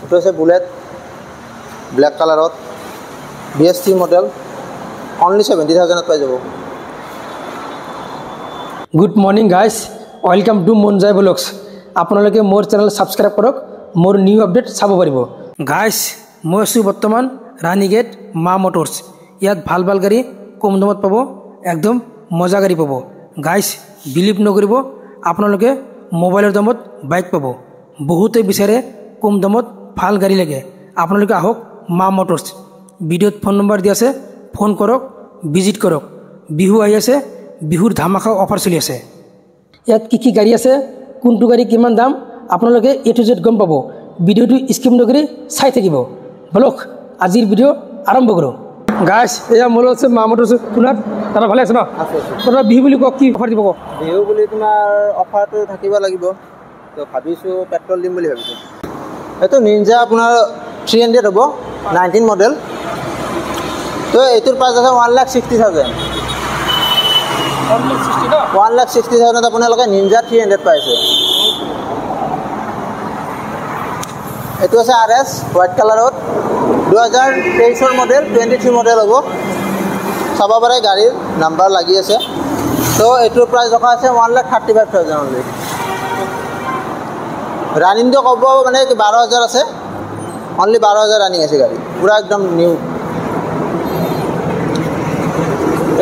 এইটো আছে bullet black কালাৰত BS3 মডেল অনলি 70,000 পাই যাব। Good morning guys, welcome to Monjai vlogs. আপোনালোকে মোৰ চেনেল ছাবস্ক্ৰাইব কৰক, মোৰ নিউ আপডেট চাব পাৰিব। গাইজ, মই আছোঁ বৰ্তমান ৰাণীগেট মা মটৰ্ছ। ইয়াত ভাল ভাল গাড়ী কম দামত পাব, একদম মজা গাড়ী পাব। গাইজ, বিলিভ নকৰিব, আপোনালোকে মোবাইলৰ দামত বাইক পাব। বহুতে বিচাৰে কম দামত ভাল গাড়ী লাগে, আপোনালোকে আহক মা মটৰ্ছ। ভিডিঅ'ত ফোন নম্বৰ দি আছে, ফোন কৰক, ভিজিট কৰক। বিহু আহি আছে, বিহুৰ ধামাকা অফাৰ চলি আছে। ইয়াত কি গাড়ী আছে, কোনটো গাড়ী কিমান দাম, আপোনালোকে A to Z গম পাব। ভিডিঅ'টো স্কিপ নকৰি চাই থাকিব। বলক আজিৰ ভিডিঅ' আৰম্ভ কৰোঁ। গাইজ, এয়া মোৰ আছে মা মটৰ্ছ। আপোনাৰ দাদা ভালে আছে ন? আপোনাৰ বিহু বুলি কওক, কি অফাৰ দিব কওক? বিহু বুলি তোমাৰ অফাৰটো থাকিব লাগিব, তো ভাবিছোঁ পেট্ৰল দিম বুলি ভাবিছোঁ। এইটো নিনজা আপোনাৰ 300 হ'ব, 19 মডেল। তো এইটোৰ প্ৰাইচ আছে 1,60,000। 1,60,000 আপোনালোকে নিনজা 300 পাইছে। এইটো আছে RS হোৱাইট কালাৰত 2023 মডেল, 23 মডেল হ'ব। চাব পাৰে গাড়ীৰ নাম্বাৰ লাগি আছে। তো এইটোৰ প্ৰাইচ ৰখা আছে 1,35,000 অনলি। ৰানিংটো ক'ব মানে 12,000 আছে, অনলি 12,000 ৰানিং আছে গাড়ী, পূৰা একদম নিউ।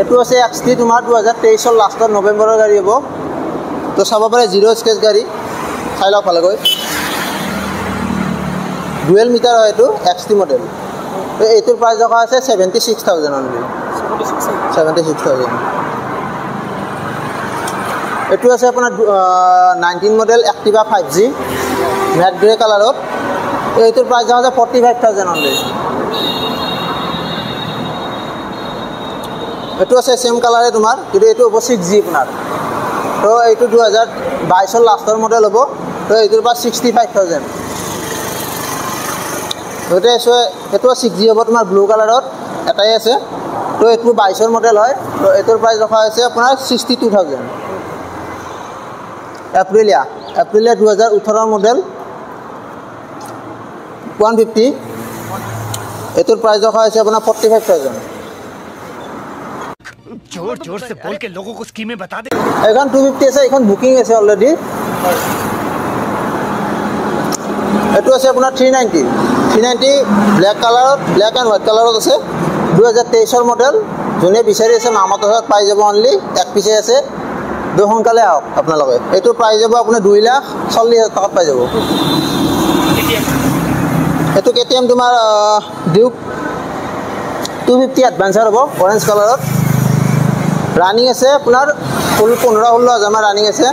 এইটো আছে XT তোমাৰ 2023 লাষ্টৰ নৱেম্বৰৰ গাড়ী হ'ব। তো চাব পাৰে 0 স্কেচ গাড়ী, চাই লওক ভালকৈ। ডুৱেল মিটাৰ হয় এইটো, XT মডেল। তো এইটোৰ প্ৰাইচ ৰখা আছে 76,000 অনলি। 76,000। এইটো আছে আপোনাৰ 19 model Activa 5G mat grey কালাৰত। এইটোৰ প্ৰাইচ ৰখা আছে 45,000 অনলি। এইটো আছে চেম কালাৰে তোমাৰ, কিন্তু এইটো হ'ব 6G আপোনাৰ। তো এইটো 2022 লাষ্টৰ মডেল হ'ব। তো এইটোৰ পৰা 65,000। এইটো 6G হ'ব তোমাৰ ব্লু কালাৰত, এটাই আছে। তো এইটো 22 মডেল হয়। তো এইটোৰ প্ৰাইচ ৰখা হৈছে আপোনাৰ 62,000। Aprilia 2018 model 150। এইটোৰ প্ৰাইচ ৰখা হৈছে আপোনাৰ 45,000। जोर से बोल के लोगों को स्कीमें बता दे। এখন 250 আছে, এখন বুকিং আছে অলৰেডি। এইটো আছে আপোনাৰ 390 ব্লেক কালাৰত, ব্লেক এণ্ড হোৱাইট কালাৰত আছে। 2023 মডেল। যোনে বিচাৰি আছে মা মটৰ্ছত পাই যাব, অনলি এক পিছে আছে। সোনকালে আহক আপোনালোকে। এইটো প্ৰাইচ যাব আপোনাৰ 2,40,000 টকাত পাই যাব। এইটো KTM তোমাৰ ডিউক 250 এডভেঞ্চাৰ হ'ব, অৰেঞ্জ কালাৰত। ৰানিং আছে আপোনাৰ 15-16 হাজাৰ ৰানিং আছে।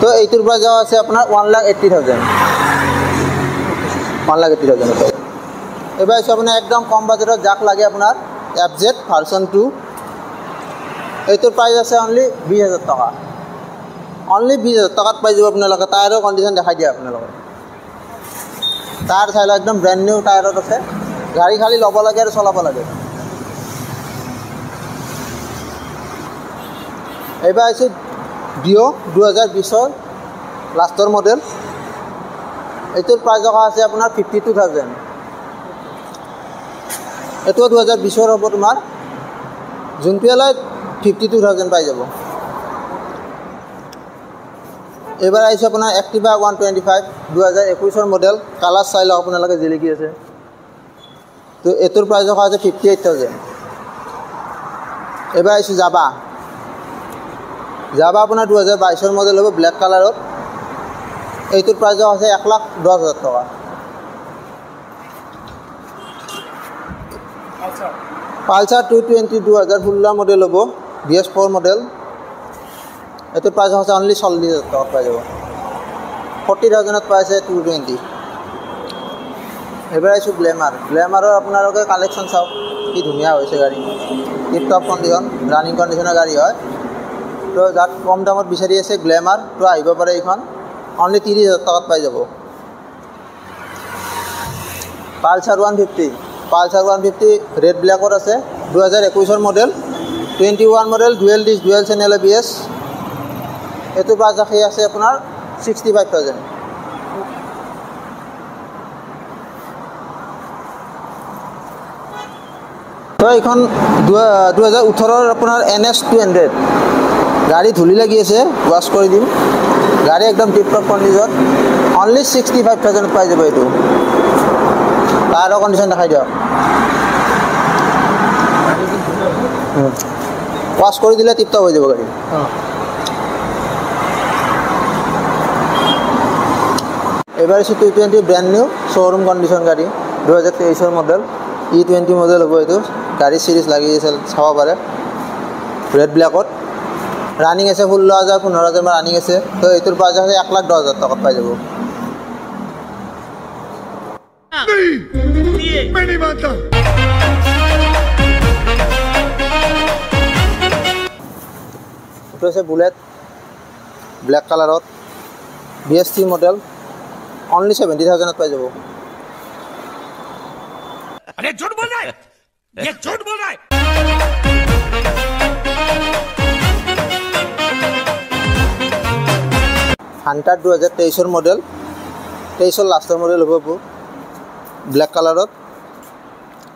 তো এইটোৰ প্ৰাইচ আছে আপোনাৰ 1,80,000। 1,80,000। এইবাৰ হৈছে আপোনাৰ একদম কম বাজেটত যাক লাগে আপোনাৰ FZ ভাৰ্চন 2। এইটোৰ প্ৰাইচ আছে অনলি 20,000 টকা। অনলি 20,000 টকাত পাই যাব আপোনালোকে। টায়াৰৰ কণ্ডিশ্যন দেখাই দিয়ে আপোনালোকে। টায়াৰ চাই লওক, একদম ব্ৰেণ্ড নিউ টায়াৰত আছে। গাড়ী খালি ল'ব লাগে আৰু চলাব লাগে। এইবাৰ আহিছোঁ ডিঅ' 2020 লাষ্টৰ মডেল। এইটোৰ প্ৰাইচ ৰখা আছে আপোনাৰ 52,000। এইটো 2020 হ'ব তোমাৰ, যোনটোৱে লয় 52,000 পাই যাব। এইবাৰ আহিছে আপোনাৰ এক্টিভা 125 2021 মডেল। কালাৰ চাই লওক আপোনালোকে, জিলিকি আছে। তো এইটোৰ প্ৰাইচ ৰখা আছে 58,000। এইবাৰ আহিছোঁ জাবা আপোনাৰ 2022 মডেল হ'ব, ব্লেক কালাৰত। এইটোৰ প্ৰাইচ আছে 1,10,000 টকা। পালচাৰ 220 2016 মডেল হ'ব, BS4 মডেল। এইটোৰ প্ৰাইচ আছে অনলি 40,000 টকাত পাই যাব। 40,000ত পাইছে 220। এইবাৰ আহিছোঁ গ্লেমাৰৰ আপোনালোকে কালেকশ্যন চাওক, কি ধুনীয়া হৈছে গাড়ী। টিপ টপ কণ্ডিশ্যন, ৰানিং কণ্ডিশ্যনৰ গাড়ী হয়। তো যাক কম দামত বিচাৰি আছে গ্লেমাৰ, তো আহিব পাৰে। এইখন অনলি 30,000 টকাত পাই যাব। পালচাৰ 150 ৰেড ব্লেকত আছে, 2021 model, 21 model, dual dish, dual channel ABS। এইটো প্ৰাইচ ৰাখি আছে আপোনাৰ 65,000। তো এইখন 2018 আপোনাৰ NS 200 গাড়ী ধূলি লাগি আছে ৱাছ কৰি দিম গাড়ী একদম টিপ টপ কণ্ডিশ্যন অনলি 65,000 পাই যাব এইটো টায়াৰৰ কণ্ডিশ্যন দেখাই দিয়ক ৱাছ কৰি দিলে টিপ টপ হৈ যাব গাড়ী এবাৰ আছে 220 ব্র্যান্ড নিউ শোরুম কন্ডিশন গাড়ী 2023 মডেল E20 মডেল হ'ব এইটো গাড়ী সিরিজ লাগি আছে চাব পাৰে ৰেড ব্ল্যাকত ৰানিং আছে 16,000 15,000 মান ৰানিং আছে তো এইটোৰ প্ৰাইস আছে 1,10,000 টকাত পাই যাব मैं नहीं मानता এইটো আছে বুলেট ব্ল্যাক কালাৰত BS3 মডেল only 70,000 পাই যাব अरे झूठ बोल रहा है ये झूठ बोल रहा है হান্টার 2023 মডেল 23 লাস্টৰ মডেল হ'ব ব্ল্যাক কালাৰত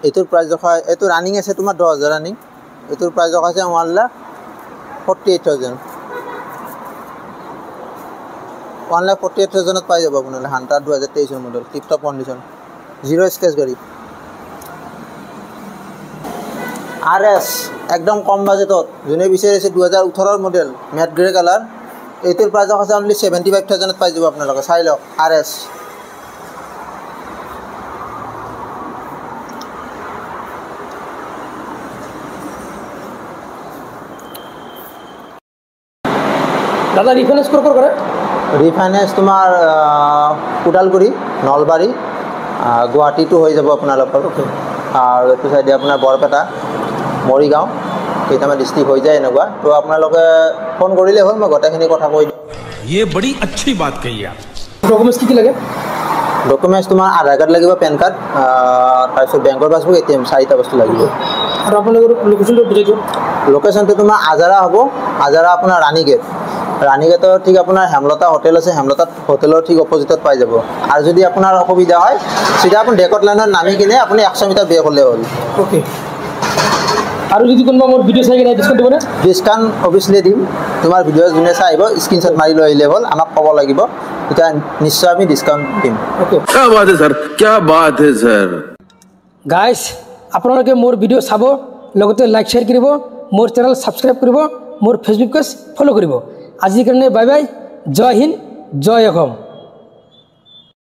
এইটোৰ প্ৰাইস দেখা এইটো ৰানিং আছে তোমাৰ 10,000 ৰানিং এইটোৰ প্ৰাইস দেখা আছে 1,48,000 1,48,000 পাই যাব আপোনালে Hunter 2023 model tip top condition zero scratch গাড়ী RS একদম কম বাজেটত যোনে বিচাৰিছে 2018 মডেল ম্যাট গ্ৰে কালাৰ এইটোৰ প্ৰাইস আছে অনলি 75,000 পাই যাব আপোনালোকে চাই লওক RS দাদা রিফাইন্যান্স করে রিফাইন্যান্স তোমাৰ কোডালগুৰি নলবাৰী গুৱাহাটীটো হৈ যাব আপোনালোকৰ আৰু এইটো সাইডে আপোনাৰ বৰপেটা মৰিগাঁও কেইটামান ডিস্ট্ৰিক্ট হৈ যায় এনেকুৱা তো আপোনালোকে ফোন কৰিলে হ'ল মই গোটেইখিনি কথা কৈ দিম ये बड़ी अच्छी बात कही आप ডকুমেন্টস কি লাগে ডকুমেন্টস তোমাৰ আধাৰ কাৰ্ড লাগিব পেন কাৰ্ড তাৰপিছত বেংকৰ পাছবুক ATM চাৰিটা বস্তু লাগিব আৰু আপোনালোকৰ লোকেশনটো বুজাই দিয়ক লোকেশনটো তোমাৰ আজাৰা হ'ব আজাৰা আপোনাৰ ৰাণীগেটৰ ঠিক আপোনাৰ হেমলতা হোটেল আছে হেমলতা হোটেলৰ ঠিক অপজিটত পাই যাব আৰু যদি আপোনাৰ অসুবিধা হয় সিধা আপুনি ডেকট লাইনত নামি কিনে আপুনি 100 মিটাৰ বেক হ'লে হ'ল ওকে আৰু যদি কোনোবা মোৰ ভিডিও চাই কিনে ডিসকাউন্ট দিব না ডিসকাউন্ট অবভিয়াসলি দিম তোমাৰ ভিডিও যোনে চাই আহিব স্ক্ৰিনশট মাৰি লৈ আহিলে হ'ল আমাক ক'ব লাগিব এটা নিশ্চয় আমি ডিসকাউন্ট দিম ওকে क्या बात है सर क्या बात है सर গাইস আপোনালোকে মোৰ ভিডিও চাব লগতে লাইক শেয়াৰ কৰিব মোৰ চেনেল সাবস্ক্ৰাইব কৰিব মোৰ ফেসবুক পেজ ফলো কৰিব আজিৰ কাৰণে বাই বাই জয় হিন্দ জয় অসম